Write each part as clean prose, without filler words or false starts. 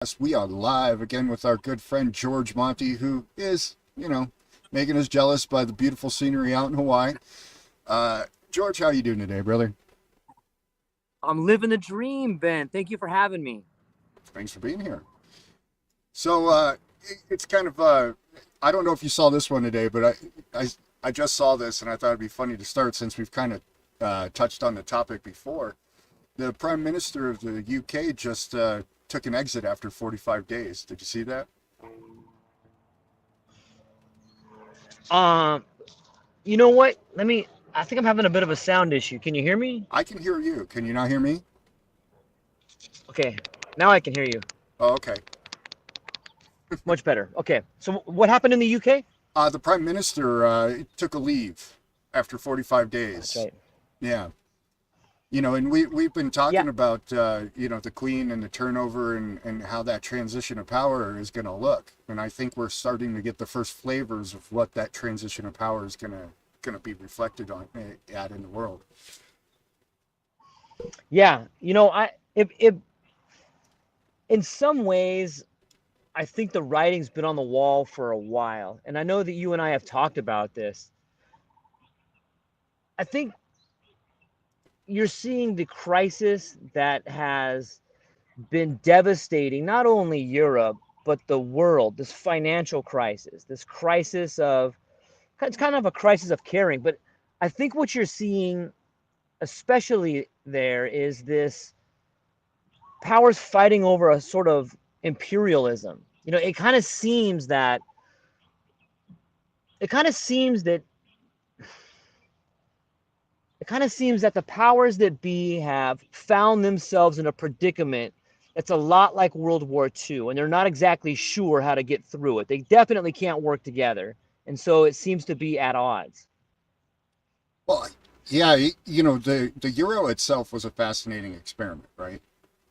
Yes, we are live again with our good friend George Monty, who is, making us jealous by the beautiful scenery out in Hawaii. George, how you doing today, brother? I'm living the dream, Ben. Thank you for having me. Thanks for being here. So it's kind of I don't know if you saw this one today, but I just saw this and I thought it'd be funny to start since we've kind of touched on the topic before. The Prime Minister of the UK just took an exit after 45 days. Did you see that? Um, you know what? I think I'm having a bit of a sound issue. Can you hear me? I can hear you. Can you not hear me? Okay, now I can hear you. Oh, okay. Much better. Okay, so what happened in the UK? The prime minister took a leave after 45 That's days. right. Yeah, and we've been Yeah, talking about the Queen and the turnover and how that transition of power is going to look. And I think we're starting to get the first flavors of what that transition of power is going to be reflected on at in the world. yeah. If in some ways, I think the writing's been on the wall for a while, and I know that you and I have talked about this. I think you're seeing the crisis that has been devastating not only Europe but the world. This financial crisis, this crisis of it's kind of a crisis of caring. But I think what you're seeing, especially there, is this powers fighting over a sort of imperialism. It kind of seems that it kind of seems that it kind of seems that the powers that be have found themselves in a predicament that's a lot like World War II, and they're not exactly sure how to get through it. They definitely can't work together, and so it seems to be at odds. Well, yeah, the euro itself was a fascinating experiment, right?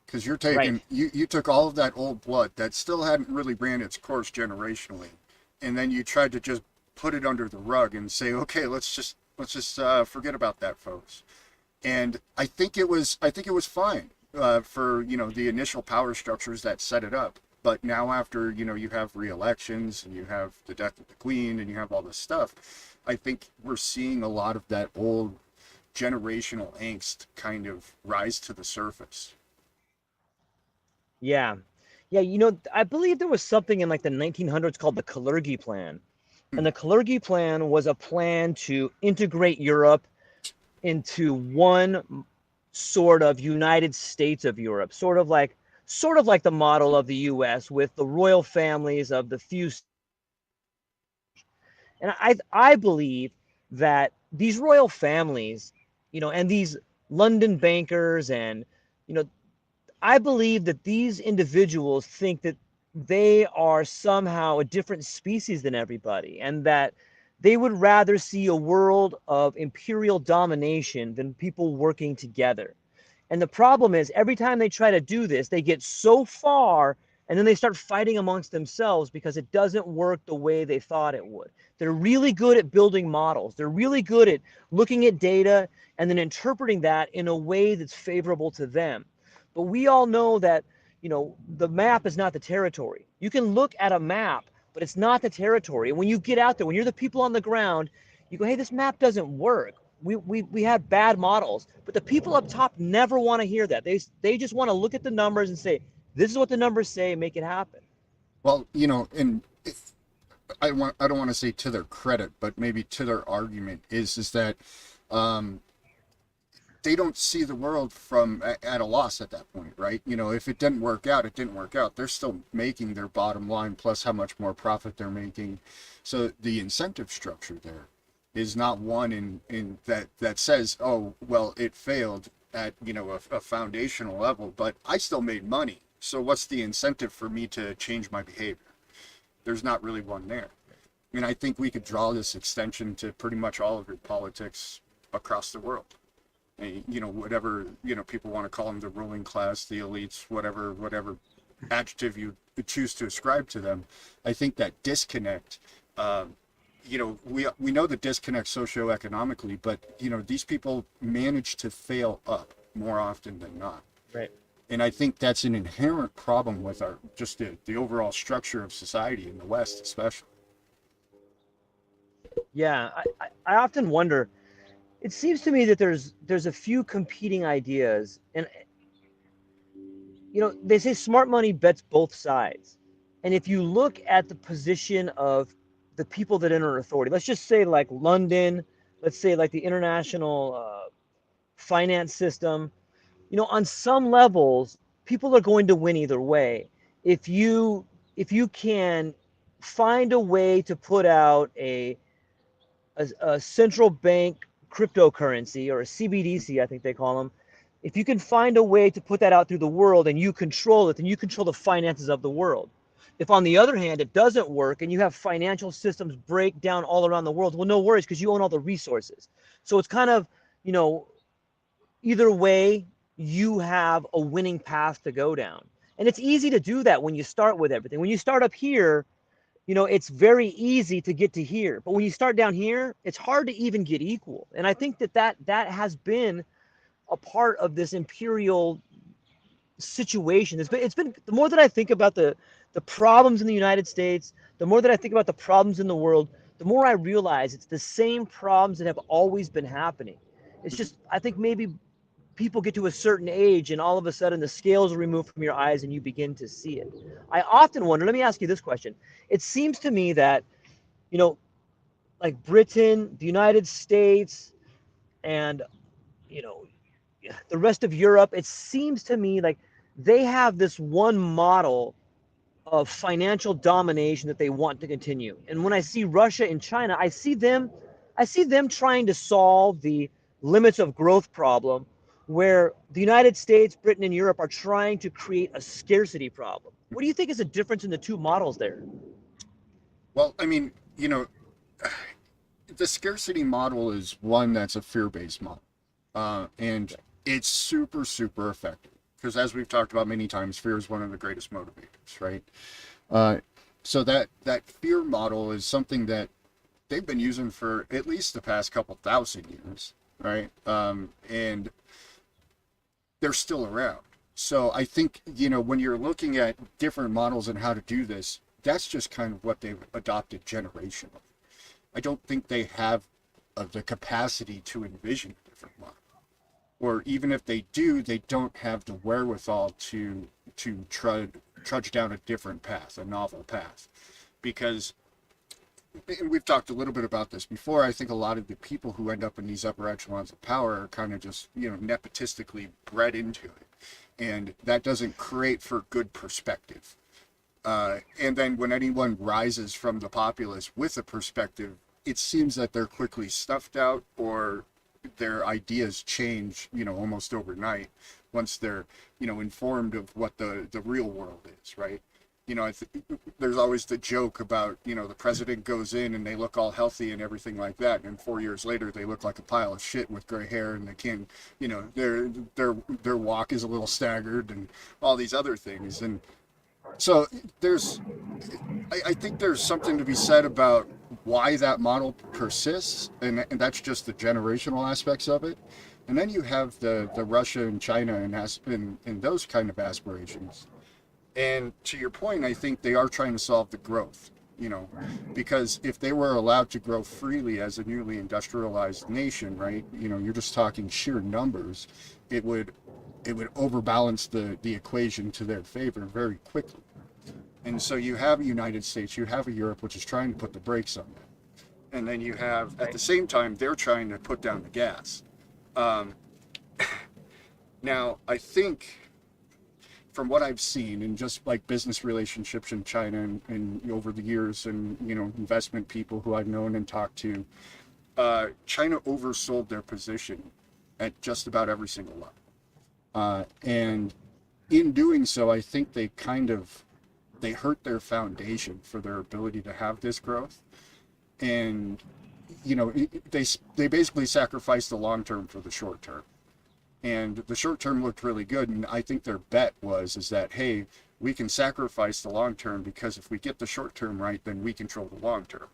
Because Right. you took all of that old blood that still hadn't really ran its course generationally, and then you tried to just put it under the rug and say, okay, let's just forget about that, folks. And I think it was fine for the initial power structures that set it up. But now after you have re-elections and you have the death of the queen and you have all this stuff, I think we're seeing a lot of that old generational angst kind of rise to the surface. Yeah. Yeah, I believe there was something in like the 1900s called the Kalergi Plan. Hmm. And the Kalergi Plan was a plan to integrate Europe into one sort of United States of Europe, sort of like the model of the US with the royal families of the few. And I believe that these royal families, and these London bankers, and you know I believe that these individuals think that they are somehow a different species than everybody, and that they would rather see a world of imperial domination than people working together. And the problem is, every time they try to do this, they get so far and then they start fighting amongst themselves because it doesn't work the way they thought it would. They're really good at building models, they're really good at looking at data and then interpreting that in a way that's favorable to them. But we all know that, the map is not the territory. You can look at a map, but it's not the territory. And when you get out there, when you're the people on the ground, you go, hey, this map doesn't work. We had bad models, but the people up top never want to hear that. They just want to look at the numbers and say, this is what the numbers say, make it happen. Well, and I don't want to say to their credit, but maybe to their argument is that um, they don't see the world from at a loss at that point, right? If it didn't work out, it didn't work out. They're still making their bottom line plus how much more profit they're making. So the incentive structure there is not one in that says, oh, well, it failed at a foundational level, but I still made money. So what's the incentive for me to change my behavior? There's not really one there. And I think we could draw this extension to pretty much all of your politics across the world. Whatever people want to call them, the ruling class, the elites, whatever adjective you choose to ascribe to them. I think that disconnect. We know the disconnect socioeconomically, but these people manage to fail up more often than not. Right. And I think that's an inherent problem with our just the overall structure of society in the West, especially. Yeah, I often wonder. It seems to me that there's a few competing ideas, and they say smart money bets both sides. And if you look at the position of the people that enter authority, let's just say like London, let's say like the international finance system, on some levels, people are going to win either way. If you can find a way to put out a central bank cryptocurrency, or a CBDC, I think they call them. If you can find a way to put that out through the world and you control it, then you control the finances of the world. If, on the other hand, it doesn't work and you have financial systems break down all around the world, well, no worries, because you own all the resources. So it's kind of, you know, either way, you have a winning path to go down. And it's easy to do that when you start with everything. When you start up here, it's very easy to get to here. But when you start down here, it's hard to even get equal. And I think that has been a part of this imperial situation. It's been the more that I think about the problems in the United States, the more that I think about the problems in the world, the more I realize it's the same problems that have always been happening. It's just, I think, maybe people get to a certain age and all of a sudden the scales are removed from your eyes and you begin to see it. I often wonder, let me ask you this question. It seems to me that, you know, like Britain, the United States, and, you know, the rest of Europe, it seems to me like they have this one model of financial domination that they want to continue. And when I see Russia and China, I see them trying to solve the limits of growth problem, where the United States, Britain, and Europe are trying to create a scarcity problem. What do you think is the difference in the two models there? Well, I mean, the scarcity model is one that's a fear-based model, and it's super, super effective because, as we've talked about many times, fear is one of the greatest motivators, right? Uh, so that fear model is something that they've been using for at least the past couple thousand years, right? And they're still around. So I think, when you're looking at different models and how to do this, that's just kind of what they've adopted generationally. I don't think they have the capacity to envision a different model. Or even if they do, they don't have the wherewithal to trudge down a different path, a novel path. Because, and we've talked a little bit about this before, I think a lot of the people who end up in these upper echelons of power are kind of just, nepotistically bred into it. And that doesn't create for good perspective. And then when anyone rises from the populace with a perspective, it seems that they're quickly stuffed out, or their ideas change, almost overnight once they're, informed of what the real world is, right? There's always the joke about, the president goes in and they look all healthy and everything like that, and 4 years later they look like a pile of shit with gray hair, and they can't, their walk is a little staggered and all these other things. And so I think there's something to be said about why that model persists, and that's just the generational aspects of it. And then you have the Russia and China and those kind of aspirations. And to your point, I think they are trying to solve the growth, because if they were allowed to grow freely as a newly industrialized nation, right, you're just talking sheer numbers, it would overbalance the equation to their favor very quickly. And so you have a United States, you have a Europe, which is trying to put the brakes on that. And then you have, at the same time, they're trying to put down the gas. Now, I think from what I've seen in just like business relationships in China and over the years, and, investment people who I've known and talked to, China oversold their position at just about every single level. And in doing so, I think they hurt their foundation for their ability to have this growth. And, they basically sacrificed the long term for the short term. And the short term looked really good. And I think their bet is that, hey, we can sacrifice the long term because if we get the short term right, then we control the long term.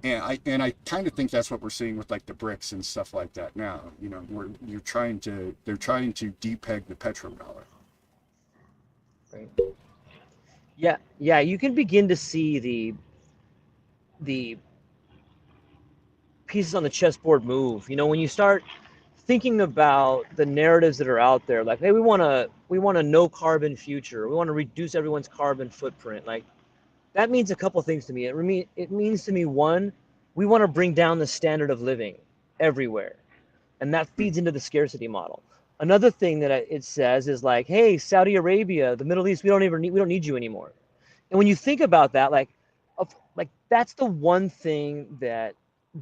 And I kind of think that's what we're seeing with like the BRICS and stuff like that now. Where they're trying to depeg the petrodollar. Right. Yeah, yeah, you can begin to see the pieces on the chessboard move. When you start thinking about the narratives that are out there, like, hey, we want a no carbon future. We want to reduce everyone's carbon footprint. Like, that means a couple things to me. It means to me, one, we want to bring down the standard of living everywhere, and that feeds into the scarcity model. Another thing that it says is like, hey, Saudi Arabia, the Middle East, we don't need you anymore. And when you think about that, like that's the one thing that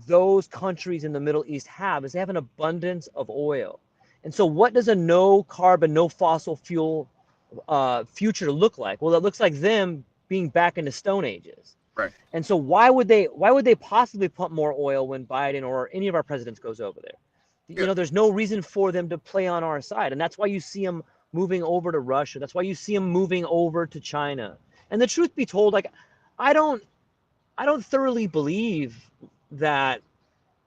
those countries in the Middle East have, is they have an abundance of oil. And so what does a no carbon, no fossil fuel future look like? Well, it looks like them being back in the Stone Ages. Right. And so why would they possibly pump more oil when Biden or any of our presidents goes over there? Yeah. There's no reason for them to play on our side. And that's why you see them moving over to Russia. That's why you see them moving over to China. And the truth be told, like, I don't thoroughly believe that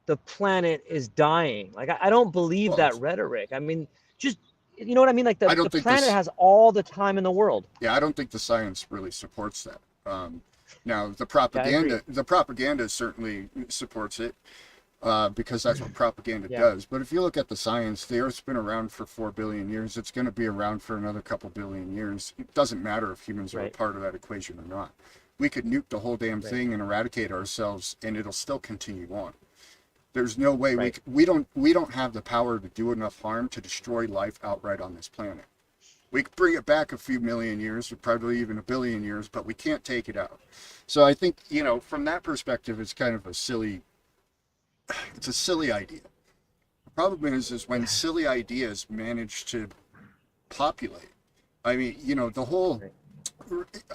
the planet is dying. Like, I don't believe Well, that rhetoric. I mean, just, you know what I mean? Like, I the don't think planet this. has all the time in the world. Yeah, I don't think the science really supports that. Now, Yeah, I agree. the propaganda certainly supports it, because that's what propaganda Yeah, does. But if you look at the science, the Earth's been around for 4 billion years. It's going to be around for another couple billion years. It doesn't matter if humans are a right, part of that equation or not. We could nuke the whole damn right, thing and eradicate ourselves, and it'll still continue on. There's no way right. we don't have the power to do enough harm to destroy life outright on this planet. We could bring it back a few million years, or probably even a billion years, but we can't take it out. So I think, from that perspective, it's kind of it's a silly idea. The problem is when silly ideas manage to populate. I mean, the whole, Right.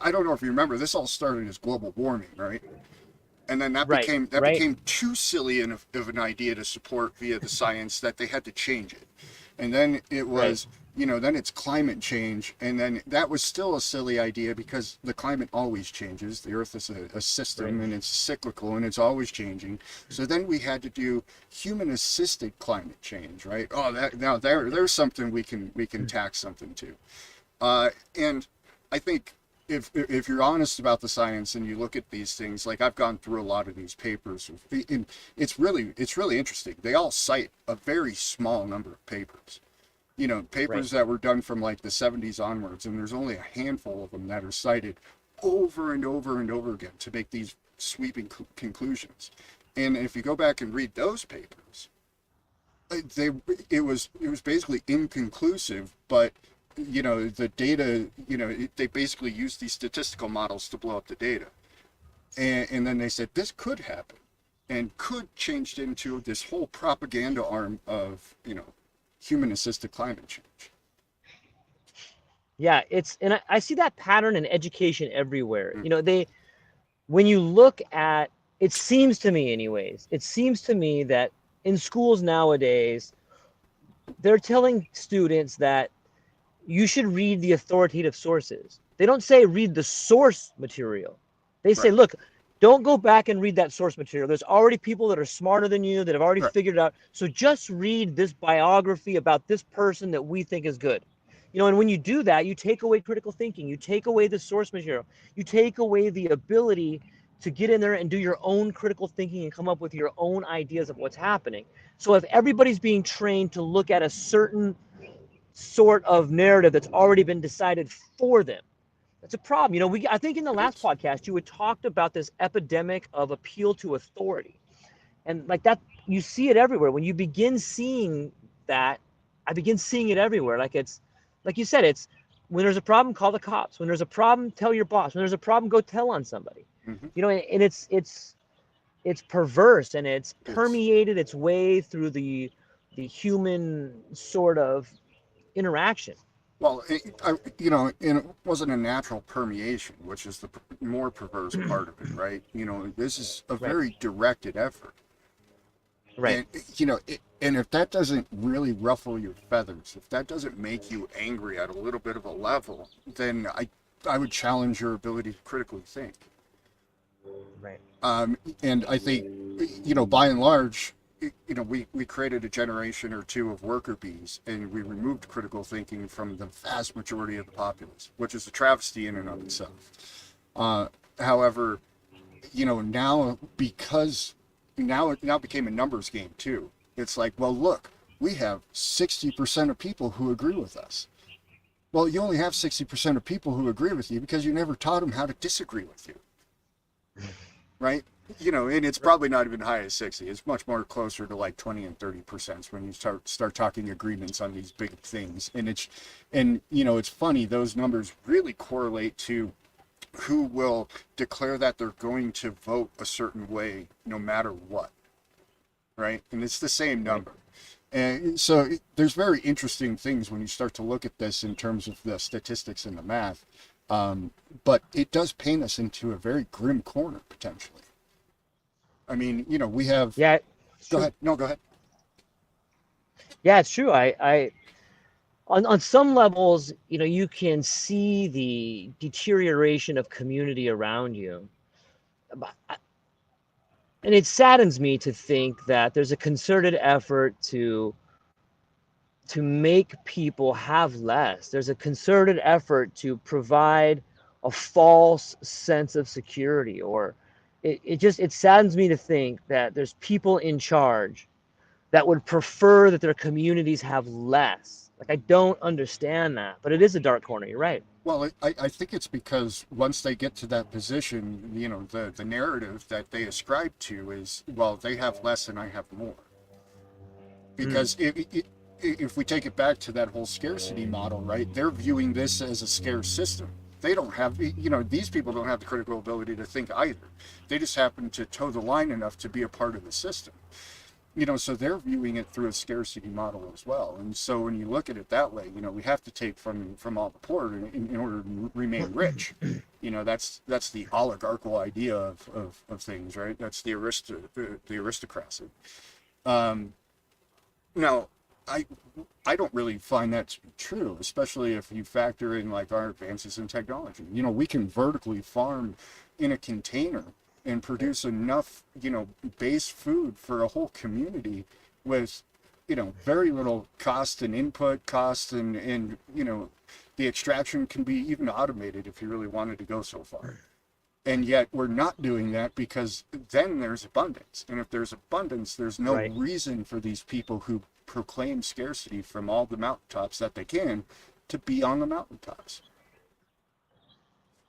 I don't know if you remember, this all started as global warming, right? And then that Right, became right, too silly of an idea to support via the science that they had to change it. And then it right, was, then it's climate change, and then that was still a silly idea because the climate always changes. The Earth is a right. system, and it's cyclical, and it's always changing. So then we had to do human-assisted climate change, right? Oh, that now there's something we can tack something to. And I think if you're honest about the science and you look at these things, like I've gone through a lot of these papers, and it's really interesting. They all cite a very small number of papers. Right. Papers that were done from like the 70s onwards, and there's only a handful of them that are cited over and over and over again to make these sweeping conclusions. And if you go back and read those papers, they it was basically inconclusive, but the data, they basically used these statistical models to blow up the data, and then they said this could happen, and could changed into this whole propaganda arm of human assisted climate change. Yeah, and I see that pattern in education everywhere. Mm. When you look at, it seems to me anyways, it seems to me that in schools nowadays, they're telling students that you should read the authoritative sources. They don't say read the source material. They say, Right. look, don't go back and read that source material. There's already people that are smarter than you that have already Right. figured it out. So just read this biography about this person that we think is good. And when you do that, you take away critical thinking, you take away the source material, you take away the ability to get in there and do your own critical thinking and come up with your own ideas of what's happening. So if everybody's being trained to look at a certain sort of narrative that's already been decided for them, that's a problem. I think in the It last is. podcast you had talked about this epidemic of appeal to authority, and like that, you see it everywhere. When you begin seeing that, I begin seeing it everywhere. Like, it's like you said, it's when there's a problem, call the cops. When there's a problem, tell your boss. When there's a problem, go tell on somebody. Hmm. And it's perverse, and it's It's permeated its way through the human sort of interaction. Well, and it wasn't a natural permeation, which is the more perverse part of it, right? This is a Right, very directed effort. right. And and if that doesn't really ruffle your feathers, if that doesn't make you angry at a little bit of a level, then I would challenge your ability to critically think. Right. And I think, by and large, we created a generation or two of worker bees, and we removed critical thinking from the vast majority of the populace, which is a travesty in and of itself. However, now, because it now became a numbers game too. It's like, well, look, we have 60% of people who agree with us. Well, you only have 60% of people who agree with you because you never taught them how to disagree with you, right? And it's probably not even high as 60. It's much more closer to like 20 and 30% when you start talking agreements on these big things. It's funny, those numbers really correlate to who will declare that they're going to vote a certain way no matter what, right? And it's the same number. And so there's very interesting things when you start to look at this in terms of the statistics and the math. But it does paint us into a very grim corner potentially. I mean, we have. Yeah. Go ahead. No, go ahead. Yeah, it's true. On some levels, you can see the deterioration of community around you. And it saddens me to think that there's a concerted effort to make people have less. There's a concerted effort to provide a false sense of security, or it saddens me to think that there's people in charge that would prefer that their communities have less. Like, I don't understand that, but it is a dark corner. You're right. Well, I think it's because once they get to that position, the narrative that they ascribe to is, well, they have less and I have more. Because if we take it back to that whole scarcity model, right, they're viewing this as a scarce system. They don't have, these people don't have the critical ability to think either. They just happen to toe the line enough to be a part of the system. So they're viewing it through a scarcity model as well. And so when you look at it that way, we have to take from all the poor in order to remain rich. That's the oligarchical idea of things, right? That's the aristocracy. Now, I don't really find that to be true, especially if you factor in like our advances in technology. We can vertically farm in a container and produce enough, base food for a whole community with, very little cost and input cost, and the extraction can be even automated if you really wanted to go so far. And yet we're not doing that because then there's abundance. And if there's abundance, there's no Right. reason for these people who proclaim scarcity from all the mountaintops that they can to be on the mountaintops.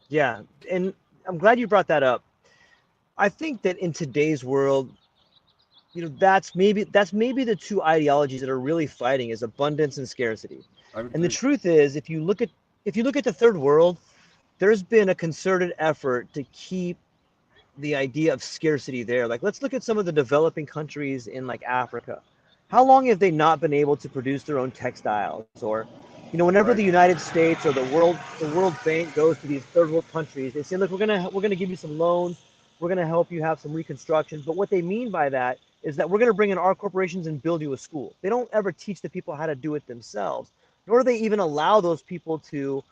Yeah, and I'm glad you brought that up. I think that in today's world, that's maybe the two ideologies that are really fighting is abundance and scarcity. I would And the agree. truth is, if you look at the third world, there's been a concerted effort to keep the idea of scarcity there. Like, let's look at some of the developing countries in like Africa. How long have they not been able to produce their own textiles? Or, whenever Right. the United States or the World Bank goes to these third world countries, they say, look, we're gonna give you some loans, we're gonna help you have some reconstruction. But what they mean by that is that we're gonna bring in our corporations and build you a school. They don't ever teach the people how to do it themselves, nor do they even allow those people to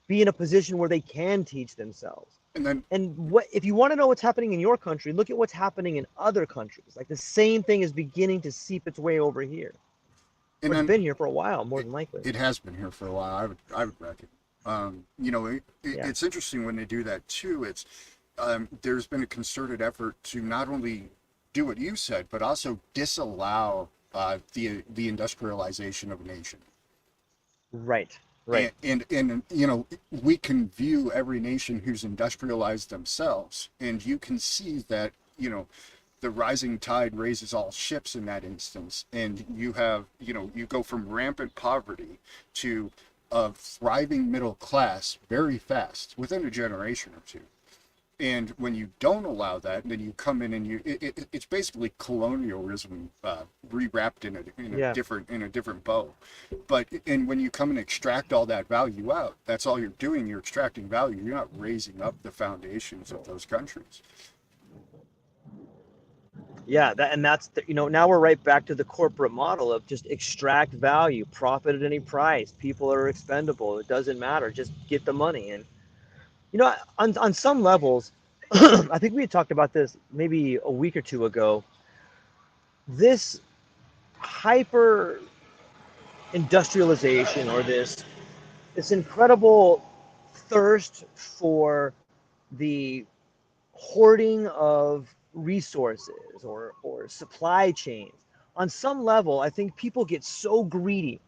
be in a position where they can teach themselves. And then, And what if you want to know what's happening in your country, look at what's happening in other countries. Like, the same thing is beginning to seep its way over here. and Or it's then been here for a while, more it, than likely. it has been here for a while. I would reckon. Yeah. It's interesting when they do that too. There's been a concerted effort to not only do what you said, but also disallow the industrialization of a nation. Right. Right. And we can view every nation who's industrialized themselves, and you can see that the rising tide raises all ships in that instance, and you have you go from rampant poverty to a thriving middle class very fast within a generation or two. And when you don't allow that, then you come in and it's basically colonialism rewrapped in Yeah. a different bow. And when you come and extract all that value out, that's all you're doing. You're extracting value. You're not raising up the foundations of those countries. Yeah. Now we're right back to the corporate model of just extract value, profit at any price. People are expendable. It doesn't matter. Just get the money. And on some levels, I think we had talked about this maybe a week or two ago. This hyper industrialization, or this incredible thirst for the hoarding of resources, or supply chains. On some level, I think people get so greedy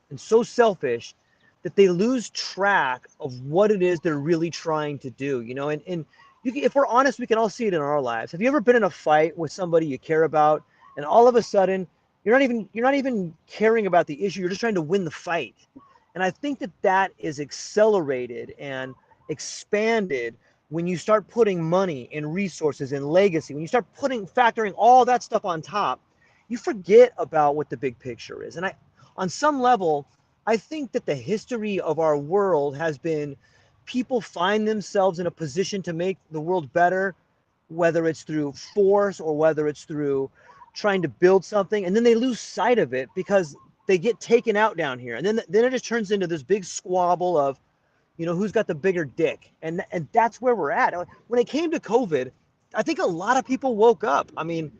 and so selfish that they lose track of what it is they're really trying to do, and if we're honest, we can all see it in our lives. Have you ever been in a fight with somebody you care about, and all of a sudden you're not even caring about the issue, you're just trying to win the fight? And I think that is accelerated and expanded when you start putting money and resources and legacy, when you start factoring all that stuff on top, you forget about what the big picture is. And on some level, I think that the history of our world has been people find themselves in a position to make the world better, whether it's through force or whether it's through trying to build something, and then they lose sight of it because they get taken out down here, and then it just turns into this big squabble of, who's got the bigger dick, and that's where we're at. When it came to COVID, I think a lot of people woke up. I mean,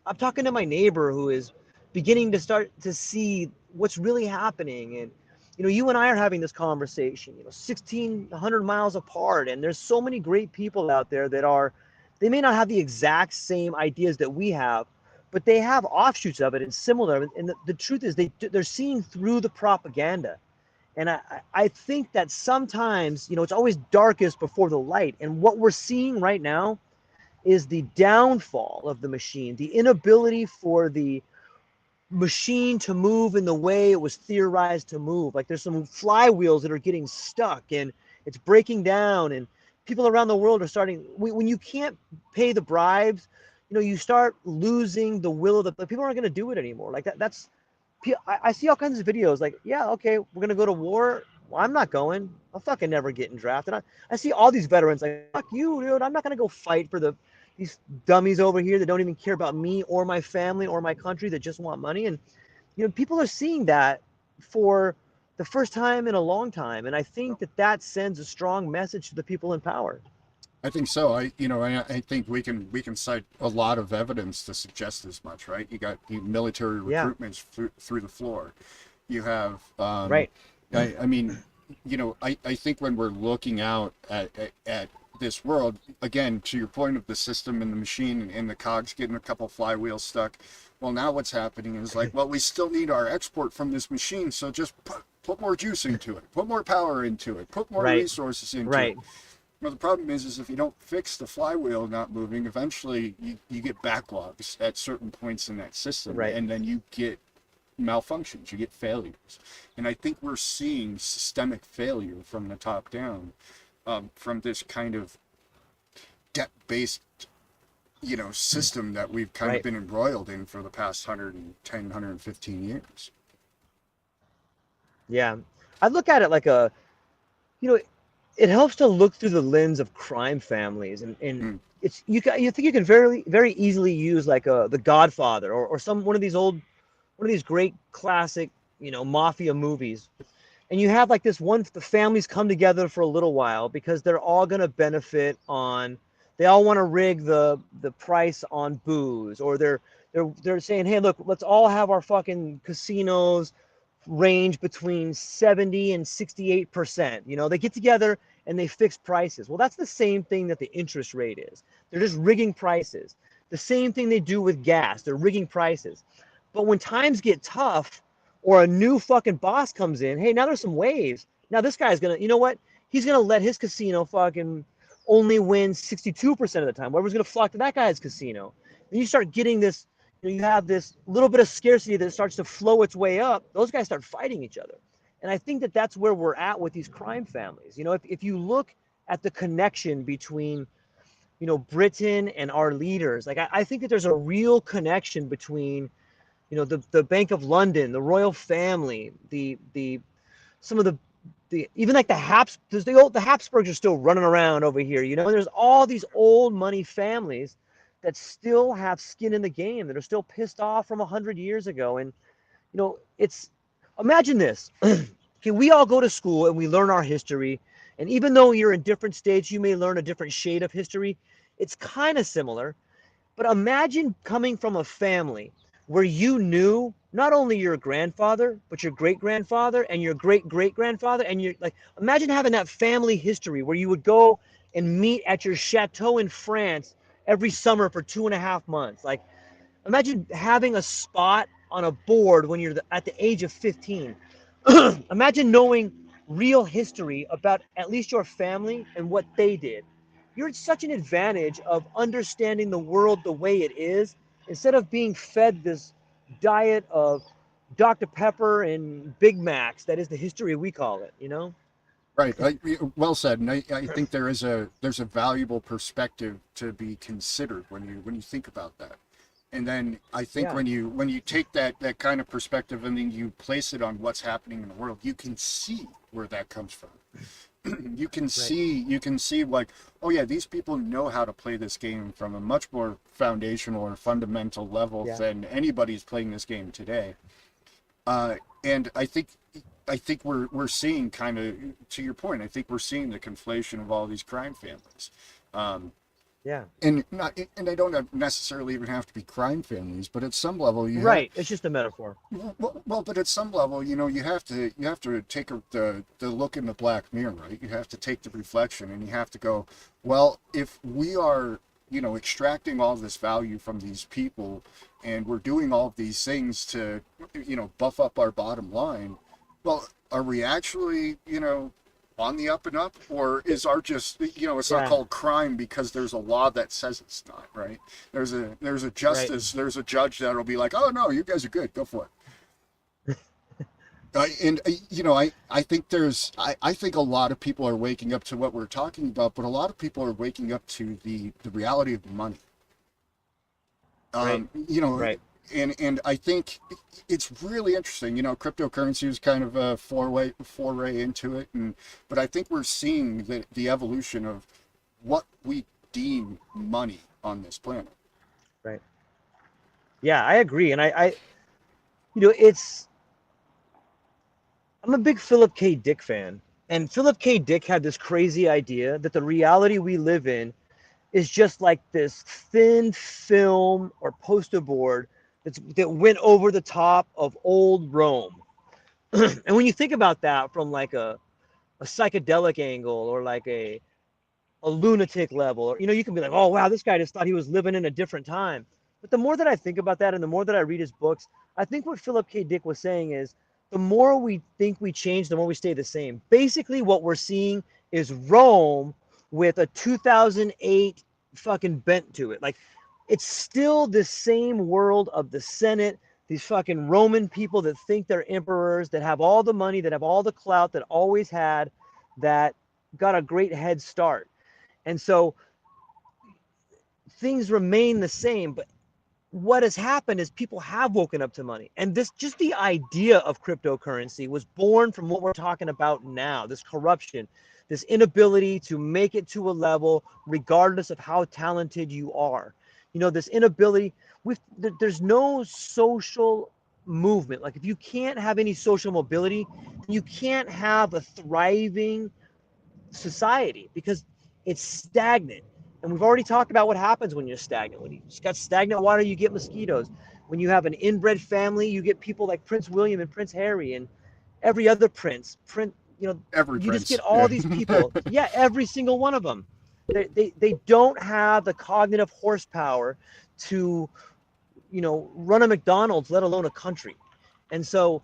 I'm talking to my neighbor who is beginning to start to see what's really happening. And, you and I are having this conversation, 1,600 miles apart. And there's so many great people out there they may not have the exact same ideas that we have, but they have offshoots of it and similar. And the truth is they're seeing through the propaganda. And I think that sometimes, it's always darkest before the light. And what we're seeing right now is the downfall of the machine, the inability for the machine to move in the way it was theorized to move. Like, there's some flywheels that are getting stuck and it's breaking down, and people around the world are starting, when you can't pay the bribes, you start losing the will of the people aren't going to do it anymore. Like that's I see all kinds of videos like, yeah, okay, we're going to go to war. Well, I'm not going. I'll fucking never get in draft. And I see all these veterans like, fuck you, dude. I'm not going to go fight for these dummies over here that don't even care about me or my family or my country, that just want money. And, people are seeing that for the first time in a long time. And I think that sends a strong message to the people in power. I think so. I think we can cite a lot of evidence to suggest as much, right? You got military Yeah. recruitments through the floor. You have, Right. I mean, I think when we're looking out at this world, again, to your point of the system and the machine and the cogs getting a couple flywheels stuck, well, now what's happening is like, well, we still need our export from this machine, so just put more juice into it, put more power into it, put more Right. resources into Right. it. Well, the problem is if you don't fix the flywheel not moving, eventually you get backlogs at certain points in that system, Right. and then you get malfunctions, you get failures. And I think we're seeing systemic failure from the top down, from this kind of debt-based, system that we've kind Right. of been embroiled in for the past 110, 115 years. Yeah. I look at it like you know, it helps to look through the lens of crime families, and Mm. you think you can very very easily use like The Godfather, or one of these great classic, mafia movies. And you have like this one, the families come together for a little while because they're all going to benefit on, they all want to rig the price on booze, or they're saying, hey, look, let's all have our fucking casinos range between 70 and 68%. They get together and they fix prices. Well, that's the same thing that the interest rate is. They're just rigging prices. The same thing they do with gas. They're rigging prices. But when times get tough, or a new fucking boss comes in, hey, now there's some waves. Now this guy's gonna, you know what? He's gonna let his casino fucking only win 62% of the time. Whoever's gonna flock to that guy's casino. Then you start getting this, you have this little bit of scarcity that starts to flow its way up. Those guys start fighting each other. And I think that's where we're at with these crime families. If you look at the connection between, Britain and our leaders, like I think that there's a real connection between, the Bank of London, the royal family, the some of the even like the the Habsburgs are still running around over here. And there's all these old money families that still have skin in the game, that are still pissed off from 100 years ago. And it's, imagine this. Okay, we all go to school and we learn our history, and even though you're in different states, you may learn a different shade of history. it's kind of similar. But imagine coming from a family where you knew not only your grandfather, but your great grandfather and your great great grandfather. And you're like, imagine having that family history where you would go and meet at your chateau in France every summer for 2.5 months. Like, imagine having a spot on a board when you're at the age of 15. Imagine knowing real history about at least your family and what they did. You're at such an advantage of understanding the world the way it is instead of being fed this diet of Dr. Pepper and Big Macs. That is the history we call it, you know? Right. Well said. And I think there's a valuable perspective to be considered when you think about that. And then I think Yeah. when you take that kind of perspective and then you place it on what's happening in the world, you can see where that comes from. Right. You can see like, oh yeah, these people know how to play this game from a much more foundational or fundamental level Yeah. than anybody's playing this game today. And I think we're seeing, kind of to your point, I think we're seeing the conflation of all these crime families. Um, Yeah. and they don't necessarily even have to be crime families, but at some level you have. Right. It's just a metaphor. Well, but at some level, you have to take the look in the black mirror, right? You have to take the reflection, and you have to go, well, if we are, extracting all this value from these people, and we're doing all of these things to, buff up our bottom line, well, are we actually, on the up and up, or is our just, it's not Yeah. called crime because there's a law that says it's not, right? There's a Right. justice, there's a judge that'll be like, oh no, you guys are good, go for it. And I think I think a lot of people are waking up to what we're talking about, but a lot of people are waking up to the reality of money. Right. You know, Right. and I think it's really interesting. Cryptocurrency is kind of a foray into it, but I think we're seeing the evolution of what we deem money on this planet. Right. Yeah, I agree. And it's, I'm a big Philip K. Dick fan. And Philip K. Dick had this crazy idea that the reality we live in is just like this thin film or poster board that went over the top of old Rome. And when you think about that from like a psychedelic angle or like a lunatic level, or you can be like, oh wow, this guy just thought he was living in a different time. But the more that I think about that and the more that I read his books, I think what Philip K. Dick was saying is the more we think we change, the more we stay the same. Basically, what we're seeing is Rome with a 2008 fucking bent to it. Like, it's still the same world of the Senate, these fucking Roman people that think they're emperors, that have all the money, that have all the clout, that always had, that got a great head start. And so things remain the same, but what has happened is people have woken up to money. And this, just the idea of cryptocurrency was born from what we're talking about now, this corruption, this inability to make it to a level regardless of how talented you are. This inability, there's no social movement. Like, if you can't have any social mobility, you can't have a thriving society because it's stagnant. And we've already talked about what happens when you're stagnant. When you just got stagnant water, you get mosquitoes. When you have an inbred family, you get people like Prince William and Prince Harry and every other prince. Every You just get prince, all yeah. these people. Yeah, every single one of them. They don't have the cognitive horsepower to, run a McDonald's, let alone a country. And so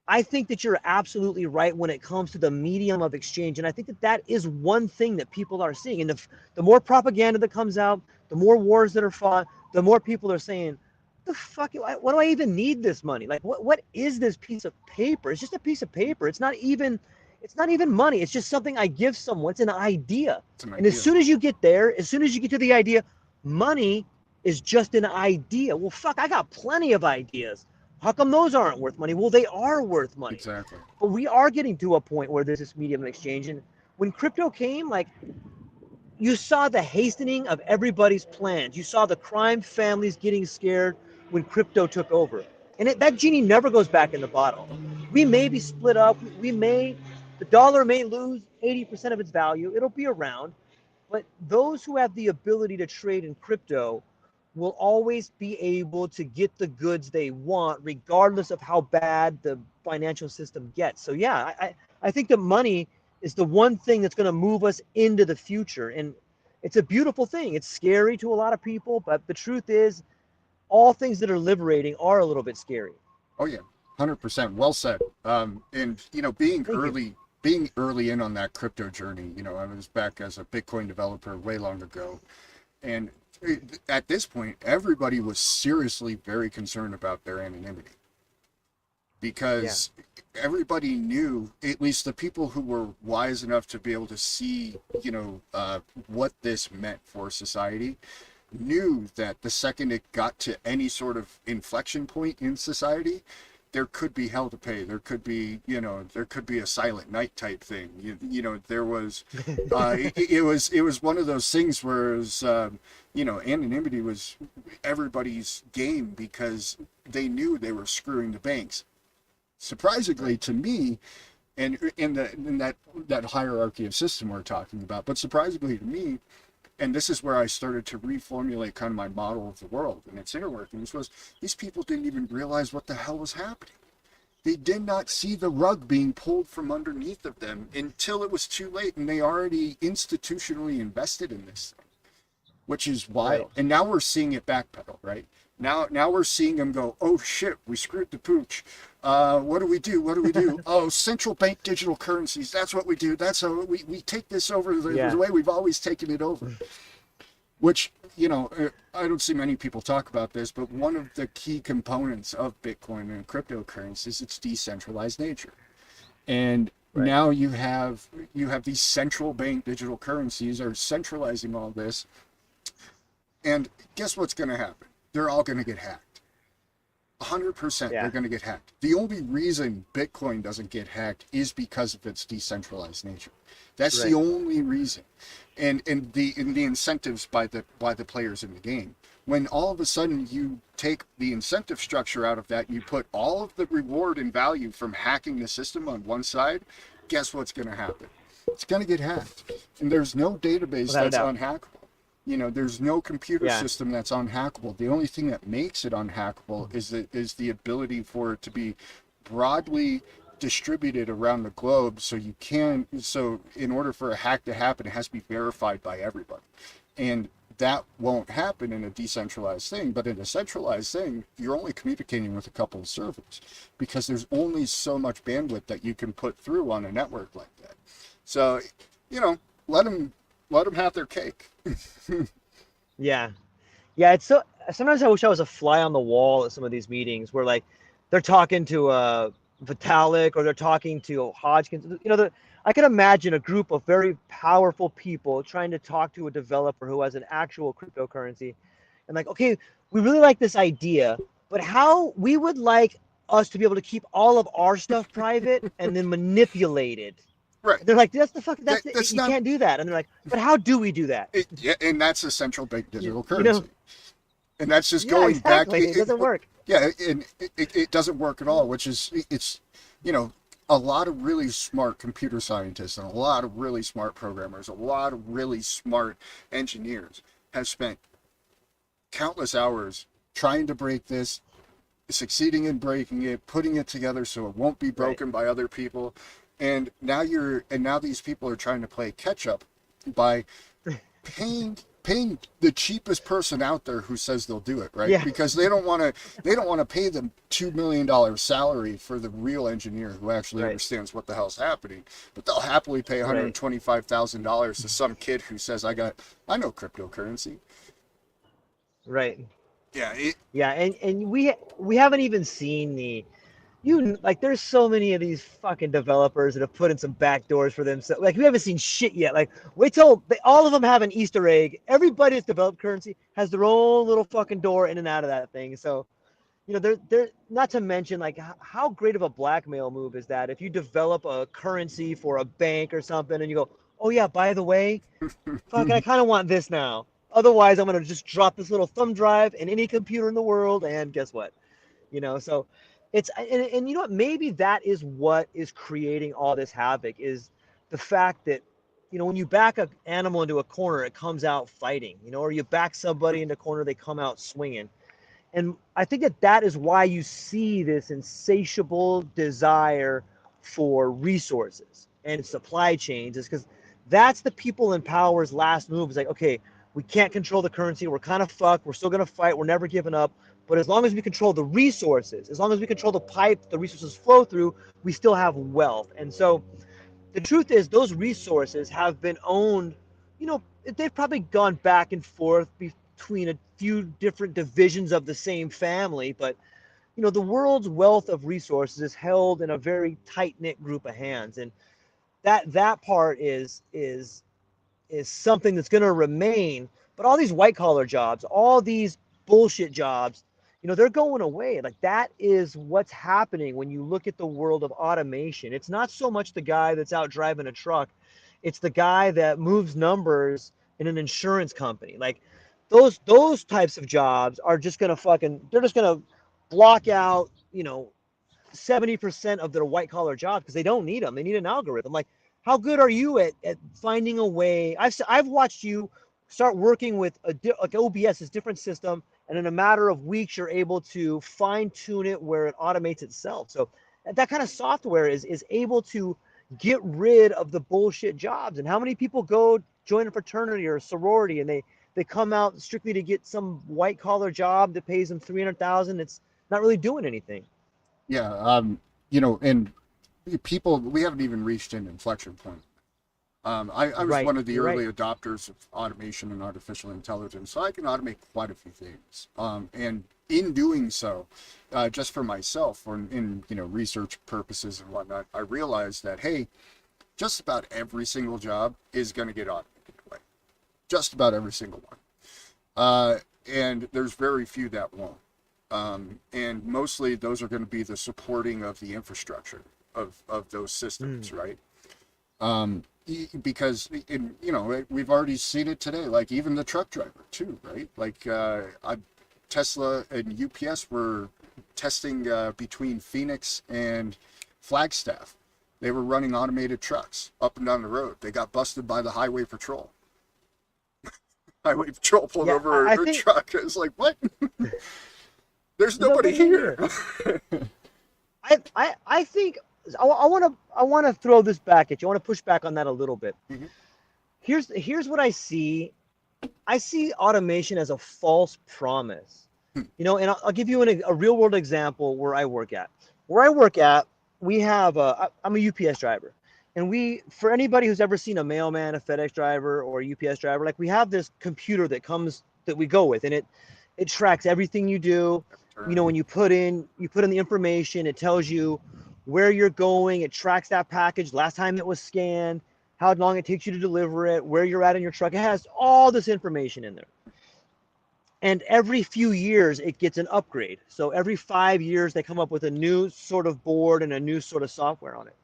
I think that you're absolutely right when it comes to the medium of exchange. And I think that that is one thing that people are seeing. And the more propaganda that comes out, the more wars that are fought, the more people are saying, the fuck, what do I even need this money? Like, what is this piece of paper? It's just a piece of paper. It's not even money. It's just something I give someone. It's an idea. It's an And as idea. soon as you get there, as soon as you get to the idea, money is just an idea. Well, fuck, I got plenty of ideas. How come those aren't worth money? Well, they are worth money. Exactly. But we are getting to a point where there's this medium of exchange. And when crypto came, like, you saw the hastening of everybody's plans. You saw the crime families getting scared when crypto took over. And that genie never goes back in the bottle. We may be split up. The dollar may lose 80% of its value. It'll be around. But those who have the ability to trade in crypto will always be able to get the goods they want, regardless of how bad the financial system gets. So yeah, I think that money is the one thing that's going to move us into the future. And it's a beautiful thing. It's scary to a lot of people, but the truth is, all things that are liberating are a little bit scary. Oh yeah, 100%. Well said. And you know, Thank you. being early in on that crypto journey, you know, I was back as a Bitcoin developer way long ago, and at this point, everybody was seriously very concerned about their anonymity Yeah. because everybody knew, at least the people who were wise enough to be able to see, you know, what this meant for society, knew that the second it got to any sort of inflection point in society, there could be hell to pay. There could be, you know, there could be a silent night type thing. You know, there was, it was one of those things where it was, you know, anonymity was everybody's game because they knew they were screwing the banks. Surprisingly Right. to me, and in that hierarchy of system we're talking about, but surprisingly to me, and this is where I started to reformulate kind of my model of the world and its inner workings, was these people didn't even realize what the hell was happening. They did not see the rug being pulled from underneath of them until it was too late, and they already institutionally invested in this thing, which is Right. wild. And now we're seeing it backpedal, right? Now we're seeing them go, oh shit, we screwed the pooch. What do we do? What do we do? Oh, central bank digital currencies. That's what we do. That's how we take this over the Yeah. way we've always taken it over. Which, you know, I don't see many people talk about this, but one of the key components of Bitcoin and cryptocurrency is its decentralized nature. And Right. now you have these central bank digital currencies are centralizing all this. And guess what's going to happen? They're all going to get hacked. 100% they're Yeah. going to get hacked. The only reason Bitcoin doesn't get hacked is because of its decentralized nature. That's the Right. only reason. And the incentives by the players in the game. When all of a sudden you take the incentive structure out of that, you put all of the reward and value from hacking the system on one side, guess what's going to happen? It's going to get hacked. And there's no database Without a that's doubt. unhackable. You know, there's no computer Yeah. system that's unhackable. The only thing that makes it unhackable is the ability for it to be broadly distributed around the globe. So in order for a hack to happen, it has to be verified by everybody. And that won't happen in a decentralized thing, but in a centralized thing, you're only communicating with a couple of servers because there's only so much bandwidth that you can put through on a network like that. So, you know, let them have their cake. Yeah. Yeah. It's so sometimes I wish I was a fly on the wall at some of these meetings where like they're talking to Vitalik or they're talking to Hodgkins. You know, I can imagine a group of very powerful people trying to talk to a developer who has an actual cryptocurrency and like, okay, we really like this idea, but how we would like us to be able to keep all of our stuff private and then manipulate it. Right. They're like, that's the fuck, That's you not can't do that. And they're like, but how do we do that? it, yeah, and that's a central bank You, digital you know, currency, and that's just yeah, going back. exactly. It doesn't work. Yeah, and it doesn't work at all. Which is it's you know a lot of really smart computer scientists and a lot of really smart programmers, a lot of really smart engineers have spent countless hours trying to break this, succeeding in breaking it, putting it together so it won't be Right. broken by other people. And now these people are trying to play catch up by paying the cheapest person out there who says they'll do it, right? Yeah. Because they don't want to pay them $2 million salary for the real engineer who actually Right. understands what the hell's happening. But they'll happily pay Right. $125,000 to some kid who says I know cryptocurrency. Right. Yeah, Yeah. And we haven't even seen like there's so many of these fucking developers that have put in some back doors for themselves. Like we haven't seen shit yet. Like wait till all of them have an Easter egg. Everybody that's developed currency has their own little fucking door in and out of that thing. So you know, they're not to mention like how great of a blackmail move is that if you develop a currency for a bank or something and you go, oh yeah, by the way, fuck, I kind of want this now. Otherwise, I'm gonna just drop this little thumb drive in any computer in the world, and guess what? You know, so it's and you know what? Maybe that is what is creating all this havoc is the fact that when you back an animal into a corner, it comes out fighting, or you back somebody into a corner, they come out swinging. And I think that is why you see this insatiable desire for resources and supply chains, is because that's the people in power's last move. Is like, okay, we can't control the currency. We're kind of fucked. We're still going to fight. We're never giving up. But as long as we control the resources, as long as we control the pipe the resources flow through, we still have wealth. And so the truth is those resources have been owned, they've probably gone back and forth between a few different divisions of the same family, but the world's wealth of resources is held in a very tight-knit group of hands. And that part is something that's going to remain. But all these white collar jobs, all these bullshit jobs, they're going away. Like, that is what's happening when you look at the world of automation. It's not so much the guy that's out driving a truck. It's the guy that moves numbers in an insurance company. Like, those types of jobs are just going to they're just going to block out, 70% of their white collar jobs because they don't need them. They need an algorithm. Like, how good are you at finding a way? I've watched you start working with like OBS, this different system, and in a matter of weeks, you're able to fine tune it where it automates itself. So that kind of software is able to get rid of the bullshit jobs. And how many people go join a fraternity or a sorority and they come out strictly to get some white collar job that pays them $300,000? It's not really doing anything. Yeah, and people, we haven't even reached an inflection point. I was Right. one of the You're early right. adopters of automation and artificial intelligence, so I can automate quite a few things. And in doing so, just for myself, or in research purposes and whatnot, I realized that, hey, just about every single job is going to get automated away. Just about every single one. And there's very few that won't. And mostly those are going to be the supporting of the infrastructure of those systems, right? Because we've already seen it today, like even the truck driver too, right? Like Tesla and UPS were testing between Phoenix and Flagstaff. They were running automated trucks up and down the road. They got busted by the highway patrol. Highway patrol pulled Yeah, over I their think truck. It was like, what? There's nobody nobody here. here. I think I want to throw this back at you. I want to push back on that a little bit. Mhm. Here's what I see. I see automation as a false promise. And I'll give you a real world example where I work at. Where I work at, we have I'm a UPS driver. And for anybody who's ever seen a mailman, a FedEx driver, or a UPS driver, like, we have this computer that we go with, and it tracks everything you do. When you put in the information, it tells you where you're going. It tracks that package, last time it was scanned, how long it takes you to deliver it, where you're at in your truck. It has all this information in there. And every few years, it gets an upgrade. So every 5 years, they come up with a new sort of board and a new sort of software on it.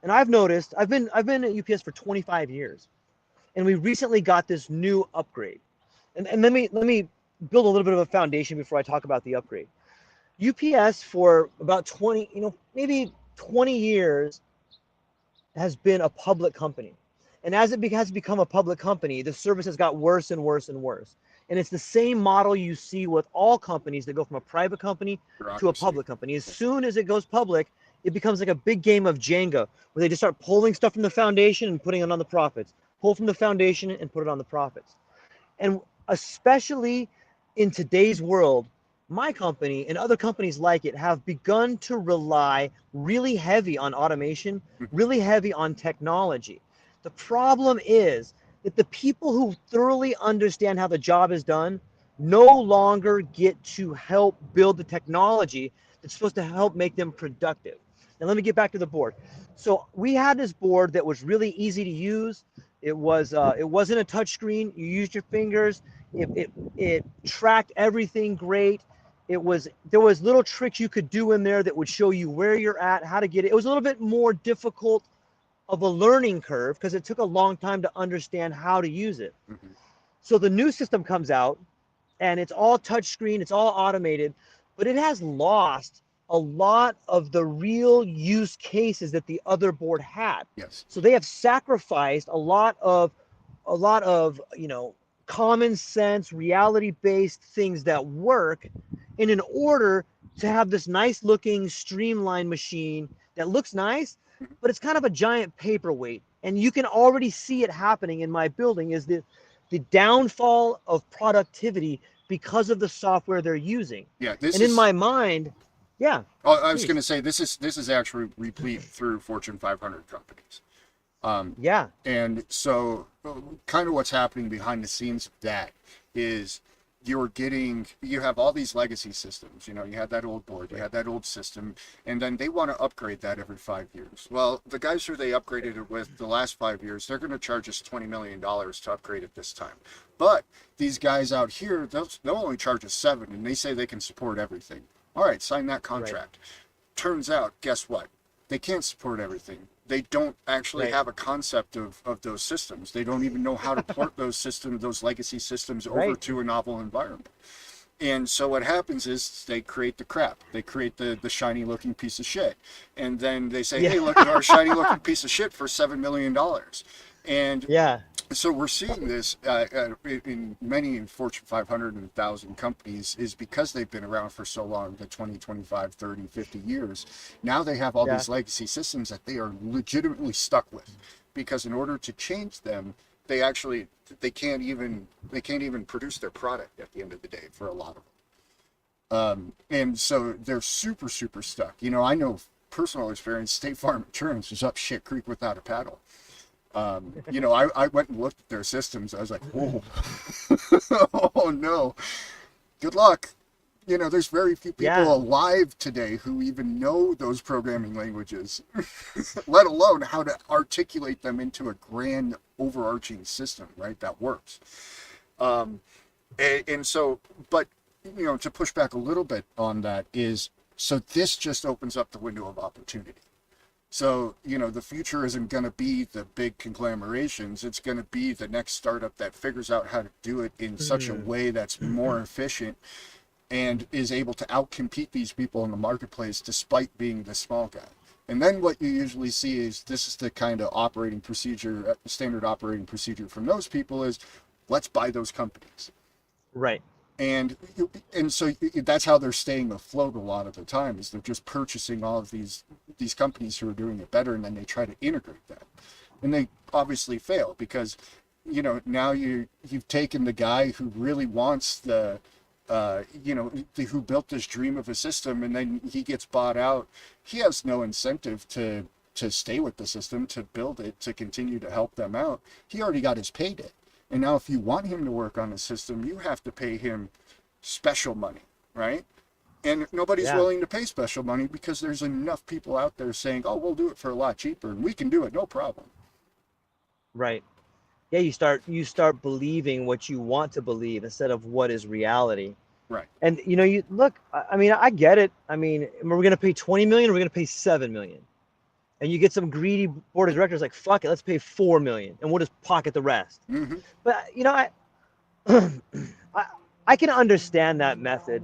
And I've noticed, I've been at UPS for 25 years, and we recently got this new upgrade. And let me build a little bit of a foundation before I talk about the upgrade. UPS for about 20, maybe 20 years has been a public company. And as it has become a public company, the service has got worse and worse and worse. And it's the same model you see with all companies that go from a private company to a Bureaucracy. public company. As soon as it goes public, it becomes like a big game of Jenga where they just start pulling stuff from the foundation and putting it on the profits, pull from the foundation and put it on the profits. And especially in today's world, my company and other companies like it have begun to rely really heavy on automation, really heavy on technology. The problem is that the people who thoroughly understand how the job is done no longer get to help build the technology that's supposed to help make them productive. Now, let me get back to the board. So we had this board that was really easy to use. It wasn't a touch screen. You used your fingers. It tracked everything great. There was little tricks you could do in there that would show you where you're at, how to get it. It was a little bit more difficult of a learning curve because it took a long time to understand how to use it. Mm-hmm. So the new system comes out and it's all touch screen, it's all automated, but it has lost a lot of the real use cases that the other board had. Yes. So they have sacrificed a lot of common sense, reality based things that work in order to have this nice looking streamlined machine that looks nice, but it's kind of a giant paperweight. And you can already see it happening in my building is the downfall of productivity because of the software they're using. Yeah, this And in is. my mind, yeah, Oh, I was going please. to say this is actually replete through Fortune 500 companies. Yeah, And so, kind of what's happening behind the scenes of that is you have all these legacy systems. You had that old board, you had that old system, and then they want to upgrade that every 5 years. Well, the guys who they upgraded it with the last 5 years, they're going to charge us $20 million to upgrade it this time. But these guys out here, they'll only charge us $7, and they say they can support everything. All right, sign that right, contract. Turns out, guess what? They can't support everything. They don't actually right, have a concept of those systems. They don't even know how to port those systems, those legacy systems, over right. to a novel environment. And so what happens is they create the crap. They create the shiny looking piece of shit. And then they say, Yeah, hey, look at our shiny looking piece of shit for $7 million. And yeah, so we're seeing this in many Fortune 500 and 1,000 companies is because they've been around for so long, the 20, 25, 30, 50 years. Now they have all yeah, these legacy systems that they are legitimately stuck with because in order to change them, they can't even produce their product at the end of the day for a lot of them. And so they're super, super stuck. I know personal experience, State Farm Insurance was up shit creek without a paddle. I went and looked at their systems. I was like, whoa, oh no, good luck. There's very few people yeah, alive today who even know those programming languages, let alone how to articulate them into a grand overarching system, right? That works. Um, and so, but, to push back a little bit on that is, so this just opens up the window of opportunity. So, the future isn't going to be the big conglomerations. It's going to be the next startup that figures out how to do it in such a mm, way that's more efficient and is able to outcompete these people in the marketplace despite being the small guy. And then what you usually see is this is the kind of operating procedure, standard operating procedure from those people is let's buy those companies. right, and and so that's how they're staying afloat a lot of the time is they're just purchasing all of these companies who are doing it better, and then they try to integrate that, and they obviously fail because now you've taken the guy who really wants who built this dream of a system, and then he gets bought out. He has no incentive to stay with the system, to build it, to continue to help them out. He already got his payday. And now if you want him to work on the system, you have to pay him special money, right? And nobody's yeah, willing to pay special money because there's enough people out there saying, oh, we'll do it for a lot cheaper and we can do it, no problem. right. Yeah, you start believing what you want to believe instead of what is reality. Right. And you look, I mean, I get it. I mean, we're gonna pay 20 million, we're gonna pay 7 million. And you get some greedy board of directors like, fuck it, let's pay 4 million and we'll just pocket the rest. Mm-hmm. But I I can understand that method.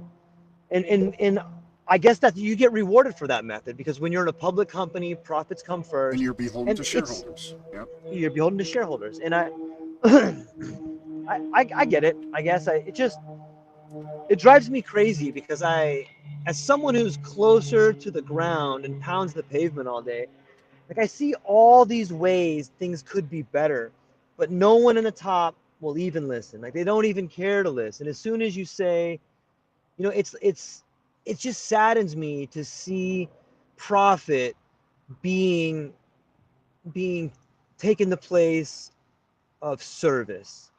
And I guess that you get rewarded for that method because when you're in a public company, profits come And first. you're beholden And to it's shareholders. Yep. you're beholden to shareholders. And I get it. I guess it drives me crazy because as someone who's closer to the ground and pounds the pavement all day, like I see all these ways things could be better, but no one in the top will even listen. Like they don't even care to listen. As soon as you say, it just saddens me to see profit being being taken the place of service.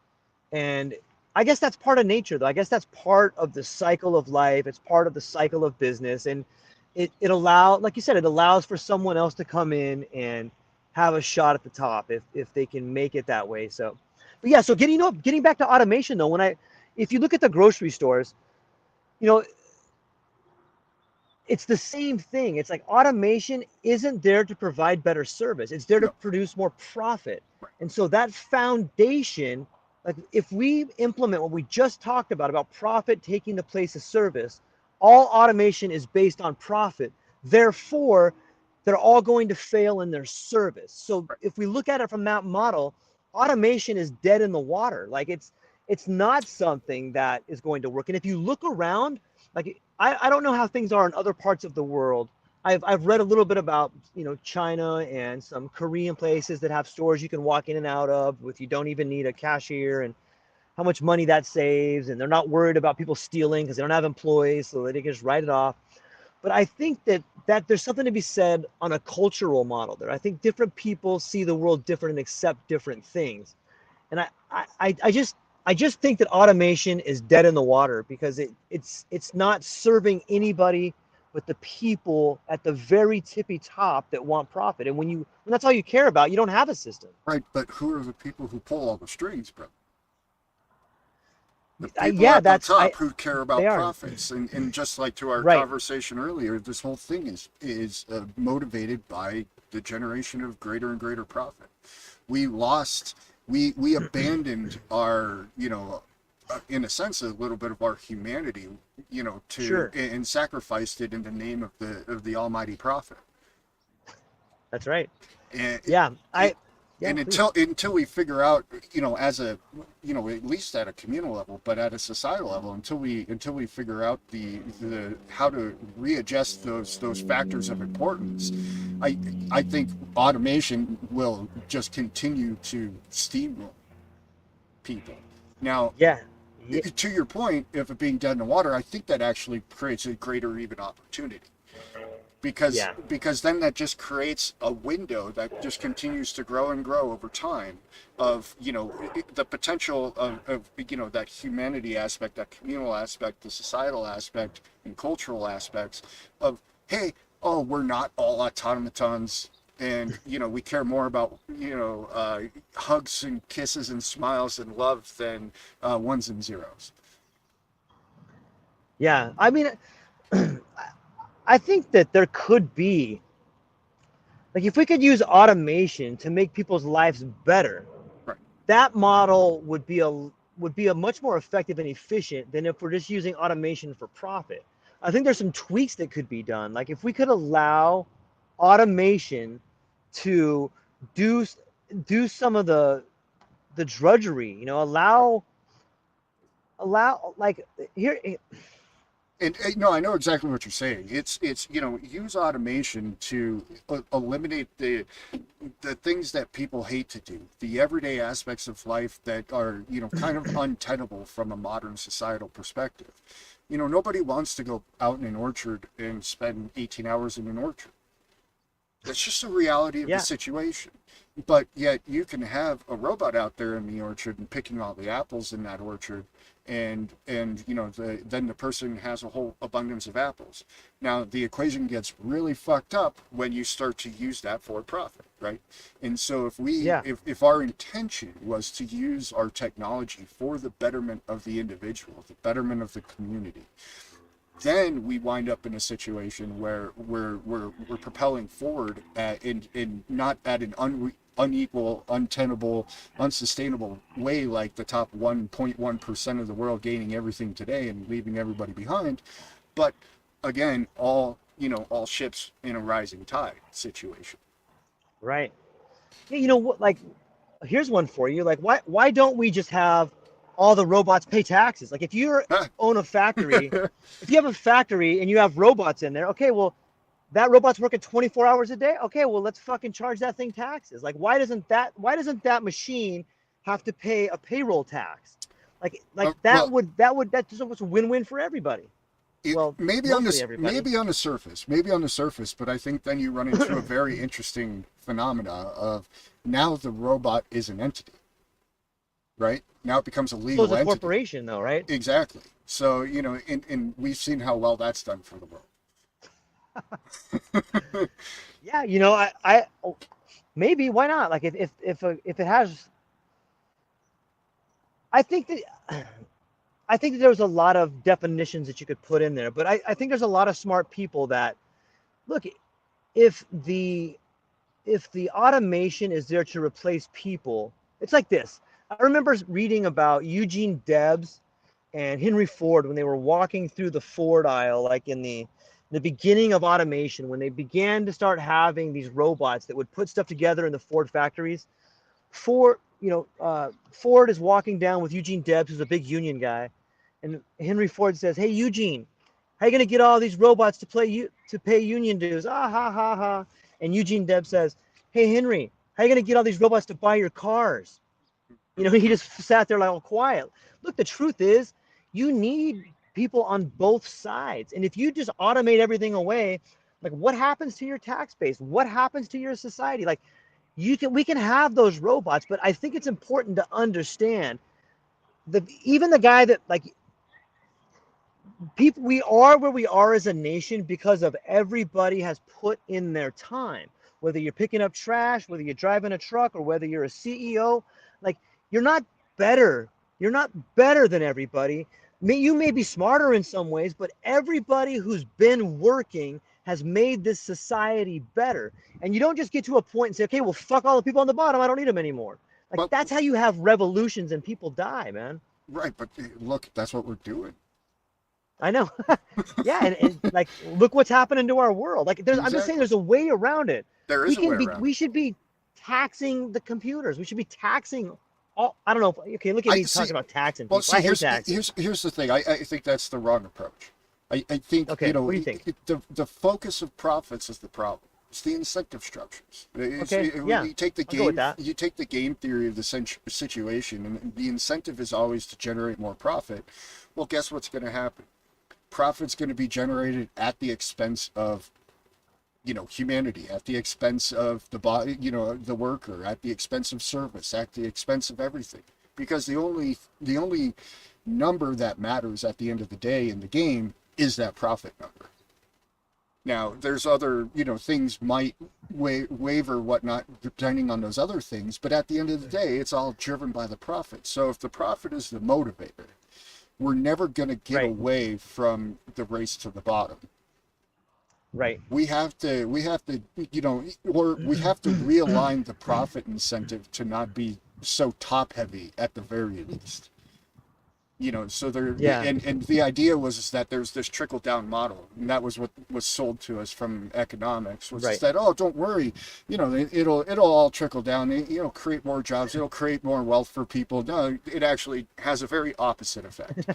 And I guess that's part of nature, though. I guess that's part of the cycle of life. It's part of the cycle of business. And it allows, like you said, it allows for someone else to come in and have a shot at the top if they can make it that way. So, but yeah, so getting back to automation though, if you look at the grocery stores, you know, it's the same thing. It's like automation isn't there to provide better service. It's there to No. produce more profit. And so that foundation, like if we implement what we just talked about profit taking the place of service, all automation is based on profit. Therefore, they're all going to fail in their service. So if we look at it from that model, automation is dead in the water. Like it's not something that is going to work. And if you look around, like I don't know how things are in other parts of the world. I've read a little bit about, you know, China and some Korean places that have stores you can walk in and out of with, you don't even need a cashier, and how much money that saves, and they're not worried about people stealing because they don't have employees, so they can just write it off. But I think that there's something to be said on a cultural model there. I think different people see the world different and accept different things. And I just think that automation is dead in the water because it's not serving anybody but the people at the very tippy top that want profit. And when that's all you care about, you don't have a system. Right, but who are the people who pull all the strings, bro? The people Yeah, at the that's top who care they about are profits, and just like to our right. conversation earlier, this whole thing is motivated by the generation of greater and greater profit. We lost, we abandoned our, in a sense, a little bit of our humanity, to Sure, and sacrificed it in the name of the almighty profit. that's right. And Yeah, yeah, and please. until we figure out, as a, at least at a communal level, but at a societal level, until we figure out the how to readjust those factors of importance, I think automation will just continue to steamroll people. Now, Yeah, yeah, to your point, if it being dead in the water, I think that actually creates a greater even opportunity, because yeah, then that just creates a window that just continues to grow and grow over time of, the potential of that humanity aspect, that communal aspect, the societal aspect, and cultural aspects of, hey, oh, we're not all automatons, and we care more about hugs and kisses and smiles and love than ones and zeros. yeah. I mean, I think that there could be, like, if we could use automation to make people's lives better, Right. that model would be a much more effective and efficient than if we're just using automation for profit. I think there's some tweaks that could be done. Like if we could allow automation to do do some of the drudgery, allow like here. And no, I know exactly what you're saying. It's use automation to eliminate the things that people hate to do, the everyday aspects of life that are kind of untenable from a modern societal perspective. Nobody wants to go out in an orchard and spend 18 hours in an orchard. That's just the reality of the Yeah, situation. But yet you can have a robot out there in the orchard and picking all the apples in that orchard, and then the person has a whole abundance of apples. Now the equation gets really fucked up when you start to use that for profit, right? And so yeah, if our intention was to use our technology for the betterment of the individual, the betterment of the community, then we wind up in a situation where we're propelling forward in not at an unequal, untenable, unsustainable way, like the top 1.1% of the world gaining everything today and leaving everybody behind, but again, all ships in a rising tide situation. right. Yeah, you know what? Like, here's one for you. Like, why don't we just have all the robots pay taxes? Like, if you own a factory, if you have a factory and you have robots in there, okay, well, that robot's working 24 hours a day. Okay, well, let's fucking charge that thing taxes. Like, why doesn't that machine have to pay a payroll tax? Like that Well, would that would that just was a win-win for everybody. Well, maybe on mostly this, everybody. maybe on the surface, but I think then you run into a very interesting phenomena of, now the robot is an entity, right? Now it becomes a So is legal a entity. corporation, though, right? Exactly. So, and we've seen how well that's done for the world. Yeah, maybe why not? Like if it has, I think that I think that there's a lot of definitions that you could put in there, but I think there's a lot of smart people that look, if the if the automation is there to replace people, it's like this. I remember reading about Eugene Debs, and Henry Ford, when they were walking through the Ford aisle, like in the beginning of automation, when they began to start having these robots that would put stuff together in the Ford factories, Ford is walking down with Eugene Debs, who's a big union guy, and Henry Ford says, "Hey Eugene, how are you gonna get all these robots to pay union dues?" Ah ha ha ha. And Eugene Debs says, "Hey Henry, how are you gonna get all these robots to buy your cars?" He just sat there like all quiet. Look, the truth is, you need people on both sides. And if you just automate everything away, like what happens to your tax base? What happens to your society? Like we can have those robots, but I think it's important to understand even the guy that like people we are where we are as a nation because of everybody has put in their time, whether you're picking up trash, whether you're driving a truck, or whether you're a CEO. Like you're not better you're not better than everybody. You may be smarter in some ways, but everybody who's been working has made this society better. And you don't just get to a point and say, okay, well, fuck all the people on the bottom, I don't need them anymore. Like Well, that's how you have revolutions and people die, man. right, but look, that's what we're doing. I know. Yeah, and like look what's happening to our world. Like I'm just saying Exactly. there's a way around it. There is a way around We it. should be taxing the computers. We should be taxing all I don't know. Okay, look at I me see. talking about taxing Well, people. see, I hate taxes. here's the thing. I think that's the wrong approach. I think Okay, what do you think? the focus of profits is the problem. It's the incentive structures. Okay, yeah, You take the I'll go with game that. theory of the situation, and the incentive is always to generate more profit. Well, guess what's going to happen? Profit's going to be generated at the expense of humanity, at the expense of the body, the worker, at the expense of service, at the expense of everything, because the only number that matters at the end of the day in the game is that profit number. Now there's other things might waver whatnot depending on those other things, but at the end of the day it's all driven by the profit. So if the profit is the motivator, we're never going to get Right, away from the race to the bottom. right, We have to or we have to realign the profit incentive to not be so top heavy at the very least. So there, yeah, and the idea was is that there's this trickle down model, and that was what was sold to us from economics, was is right, that, oh, don't worry, it'll all trickle down, create more jobs, it'll create more wealth for people. No, it actually has a very opposite effect.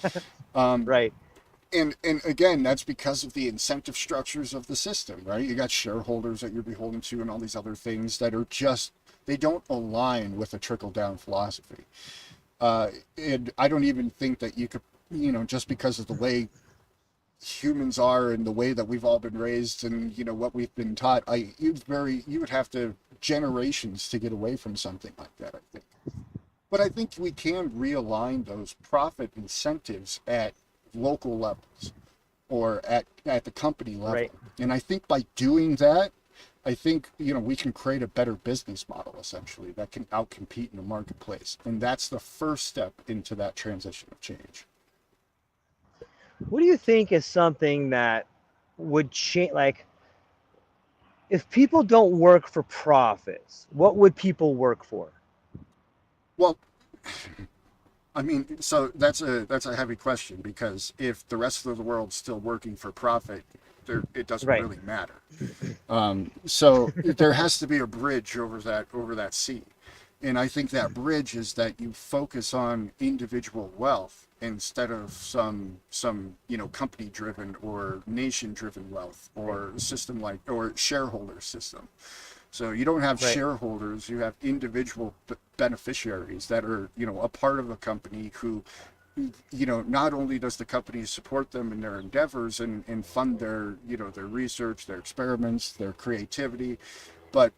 um, right, and again, that's because of the incentive structures of the system, right? You got shareholders that you're beholden to and all these other things that are just, they don't align with a trickle down philosophy. And I don't even think that you could, just because of the way humans are and the way that we've all been raised and what we've been taught, you would have to generations to get away from something like that, I think. But I think we can realign those profit incentives at local levels or at the company level. right. And I think by doing that, I think we can create a better business model essentially that can outcompete in the marketplace. And that's the first step into that transition of change. What do you think is something that would change? Like, if people don't work for profits, what would people work for? Well, I mean, so that's a heavy question, because if the rest of the world's still working for profit, it doesn't Right, really matter. So there has to be a bridge over that sea, and I think that bridge is that you focus on individual wealth instead of some company driven or nation driven wealth or system like or shareholder system. So you don't have right, shareholders, you have individual beneficiaries that are, a part of a company who, not only does the company support them in their endeavors and fund their, their research, their experiments, their creativity, but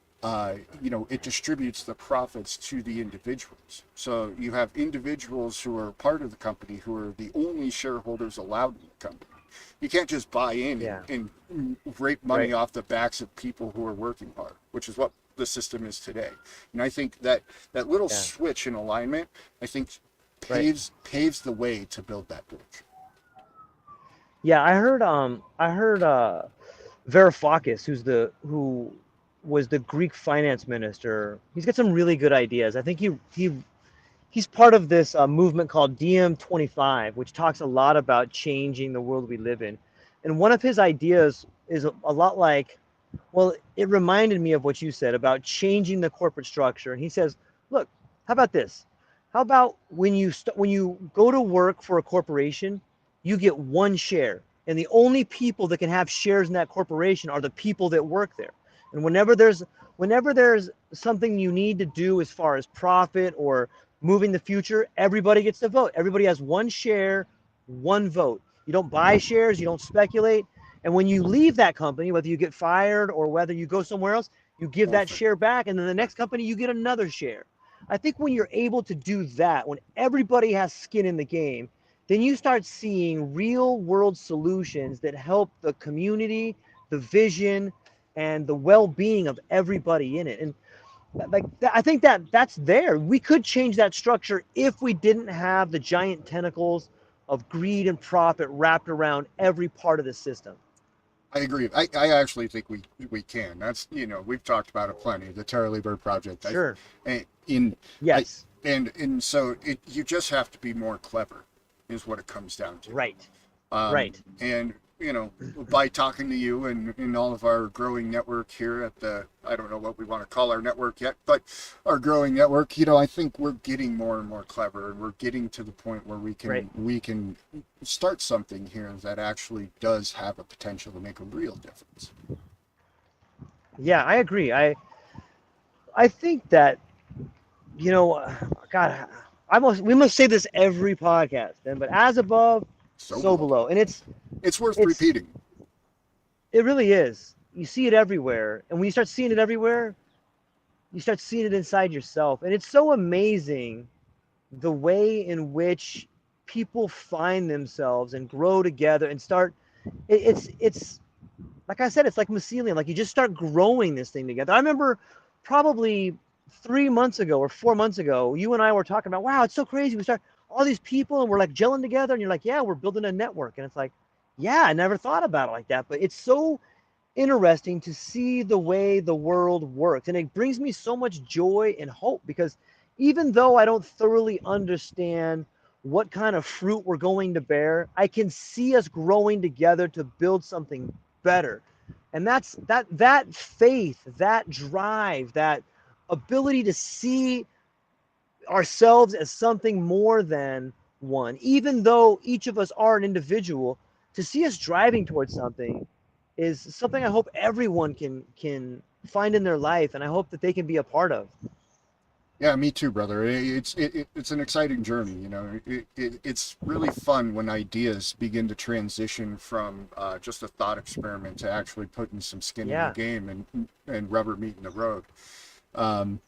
it distributes the profits to the individuals. So you have individuals who are part of the company who are the only shareholders allowed in the company. You can't just buy in yeah, and rape money right, off the backs of people who are working hard, which is what the system is today. And I think that little yeah, switch in alignment, I think right. paves the way to build that bridge. Yeah, I heard Varoufakis, who was the Greek finance minister. He's got some really good ideas. I think he's part of this movement called DM25, which talks a lot about changing the world we live in. And one of his ideas is a lot like, well, it reminded me of what you said about changing the corporate structure. And he says, look, how about this? How about when you go to work for a corporation, you get one share, and the only people that can have shares in that corporation are the people that work there. And whenever there's something you need to do as far as profit or moving the future, everybody gets to vote. Everybody has one share, one vote. You don't buy shares, you don't speculate. And when you leave that company, whether you get fired or whether you go somewhere else, you give that Perfect. share back, and then the next company you get another share. I think when you're able to do that, when everybody has skin in the game, then you start seeing real world solutions that help the community, the vision, and the well-being of everybody in it. And like I think that's there. We could change that structure if we didn't have the giant tentacles of greed and profit wrapped around every part of the system. I agree. I actually think we can. That's, we've talked about it plenty. The Tara Lee Bird Project. Sure. I Yes. and so you just have to be more clever, is what it comes down to. Right. Right. And by talking to you and in all of our growing network here at the, I don't know what we want to call our network yet, but our growing network, I think we're getting more and more clever, and we're getting to the point where Right. we can start something here that actually does have a potential to make a real difference. Yeah, I agree. I think that, God, we must say this every podcast, then, but as above, so So below. And it's worth it's repeating. it really is. You see it everywhere. And when you start seeing it everywhere, you start seeing it inside yourself. And it's so amazing the way in which people find themselves and grow together and start it's like I said, it's like mycelium. Like you just start growing this thing together. I remember probably 3 months ago or 4 months ago, you and I were talking about, wow, it's so crazy. We start all these people and we're like gelling together, and you're like, yeah, we're building a network. And it's like, yeah, I never thought about it like that. But it's so interesting to see the way the world works. And it brings me so much joy and hope, because even though I don't thoroughly understand what kind of fruit we're going to bear, I can see us growing together to build something better. And that faith, that drive, that ability to see ourselves as something more than one, even though each of us are an individual, to see us driving towards something is something I hope everyone can find in their life, and I hope that they can be a part of. Yeah, me too, brother. It's an exciting journey. It's really fun when ideas begin to transition from just a thought experiment to actually putting some skin in the Yeah. game and rubber meeting the road. Um,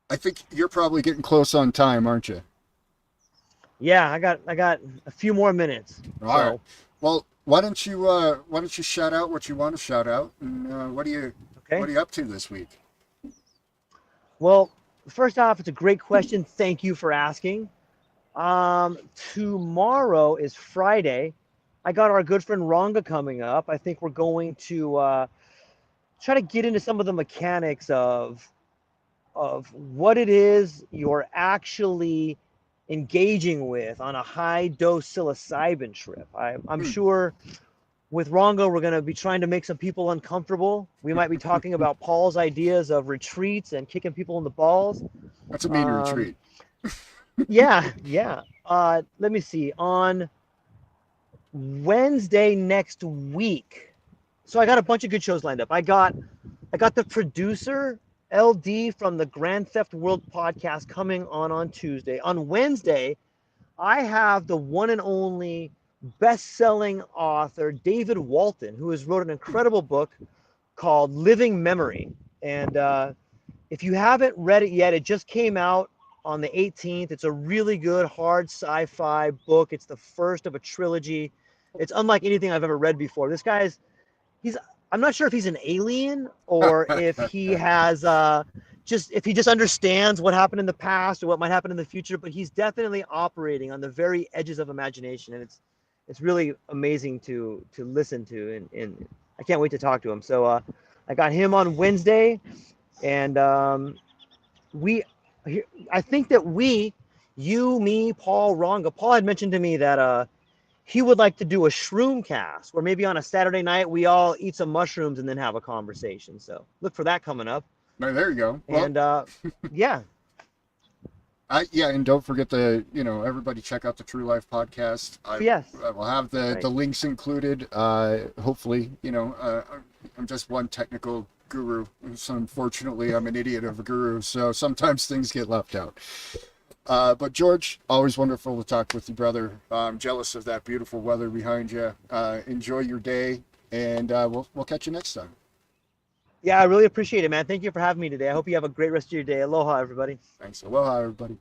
I think you're probably getting close on time, aren't you? Yeah, I got a few more minutes. All right. So, Well, why don't you shout out what you want to shout out, and okay. what are you up to this week? Well, first off, it's a great question. Thank you for asking. Tomorrow is Friday. I got our good friend Ronga coming up. I think we're going to try to get into some of the mechanics of what it is you're actually engaging with on a high dose psilocybin trip. I'm Hmm. sure with Rongo, we're going to be trying to make some people uncomfortable. We might be talking about Paul's ideas of retreats and kicking people in the balls. That's a mean Um, retreat. yeah, yeah. Let me see. On Wednesday next week, so I got a bunch of good shows lined up. I got the producer LD from the Grand Theft World podcast coming on Tuesday. On Wednesday, I have the one and only best-selling author David Walton, who has wrote an incredible book called Living Memory. And if you haven't read it yet, it just came out on the 18th. It's a really good hard sci-fi book. It's the first of a trilogy. It's unlike anything I've ever read before. This guy's he's I'm not sure if he's an alien or if he has just if he just understands what happened in the past or what might happen in the future, but he's definitely operating on the very edges of imagination, and it's really amazing to listen to, and I can't wait to talk to him. So I got him on Wednesday, and we I think that we you, me, Paul, Ronga. Paul had mentioned to me that he would like to do a shroom cast, where maybe on a Saturday night we all eat some mushrooms and then have a conversation. So look for that coming up. No, there you go. Well, And yeah, yeah, and don't forget to, everybody check out the True Life podcast. yes, I will have the right. the links included. Hopefully, I'm just one technical guru, so unfortunately, I'm an idiot of a guru, so sometimes things get left out. But George, always wonderful to talk with you, brother. I'm jealous of that beautiful weather behind you. Enjoy your day, and we'll catch you next time. Yeah, I really appreciate it, man. Thank you for having me today. I hope you have a great rest of your day. Aloha, everybody. Thanks. Aloha, everybody.